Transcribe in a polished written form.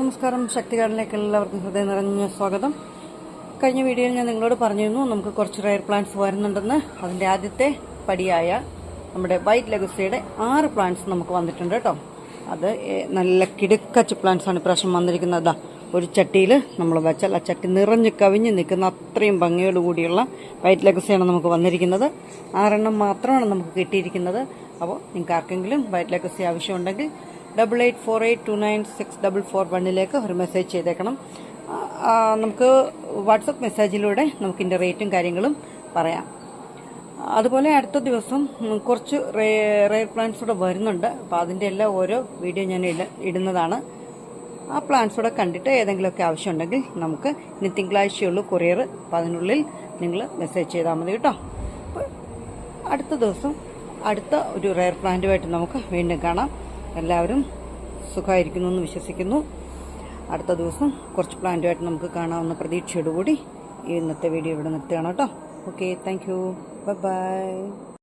നമസ്കാരം. ശക്തി ഗാർഡനിലേക്ക് എല്ലാവർക്കും ഹൃദയം നിറഞ്ഞ സ്വാഗതം. കഴിഞ്ഞ വീഡിയോയിൽ ഞാൻ നിങ്ങളോട് പറഞ്ഞിരുന്നു നമുക്ക് കുറച്ച് റെയർ പ്ലാന്റ്സ് വരുന്നുണ്ടെന്ന്. അതിൻ്റെ ആദ്യത്തെ പടിയായ നമ്മുടെ വൈറ്റ് ലെഗസിയുടെ 6 പ്ലാന്റ്സ് നമുക്ക് വന്നിട്ടുണ്ട് കേട്ടോ. അത് നല്ല കിടുക്കച്ച് പ്ലാന്റ്സ് ആണ് ഇപ്രാവശ്യം വന്നിരിക്കുന്നത്. ഒരു ചട്ടിയിൽ നമ്മൾ വെച്ചാൽ ആ ചട്ടി നിറഞ്ഞ് കവിഞ്ഞ് നിൽക്കുന്ന അത്രയും ഭംഗിയോട് കൂടിയുള്ള വൈറ്റ് ലെഗസിയാണ് നമുക്ക് വന്നിരിക്കുന്നത്. 6 എണ്ണം മാത്രമാണ് നമുക്ക് കിട്ടിയിരിക്കുന്നത്. അപ്പോൾ നിങ്ങൾക്ക് ആർക്കെങ്കിലും വൈറ്റ് ലെഗസി ആവശ്യമുണ്ടെങ്കിൽ 8848296441 ഒരു മെസ്സേജ് ചെയ്തേക്കണം. നമുക്ക് വാട്സപ്പ് മെസ്സേജിലൂടെ നമുക്കിൻ്റെ റേറ്റും കാര്യങ്ങളും പറയാം. അതുപോലെ അടുത്ത ദിവസം കുറച്ച് റെയർ പ്ലാന്റ്സ് കൂടെ വരുന്നുണ്ട്. അപ്പോൾ അതിൻ്റെ എല്ലാം ഓരോ വീഡിയോ ഞാൻ ഇടുന്നതാണ്. ആ പ്ലാന്റ്സ് കൂടെ കണ്ടിട്ട് ഏതെങ്കിലുമൊക്കെ ആവശ്യമുണ്ടെങ്കിൽ നമുക്ക് ഇനി തിങ്കളാഴ്ചയുള്ളൂ കൊറിയർ. അപ്പോൾ അതിനുള്ളിൽ നിങ്ങൾ മെസ്സേജ് ചെയ്താൽ മതി കേട്ടോ. അപ്പോൾ അടുത്ത ദിവസം അടുത്ത ഒരു റെയർ പ്ലാന്റുമായിട്ട് നമുക്ക് വീണ്ടും കാണാം. എല്ലാവരും സുഖമായിരിക്കുന്നു എന്ന് വിശ്വസിക്കുന്നു. അടുത്ത ദിവസം കുറച്ച് പ്ലാന്റുമായിട്ട് നമുക്ക് കാണാവുന്ന പ്രതീക്ഷയോടുകൂടി ഇന്നത്തെ വീഡിയോ ഇവിടെ നിർത്തുകയാണ് കേട്ടോ. Okay, thank you, by.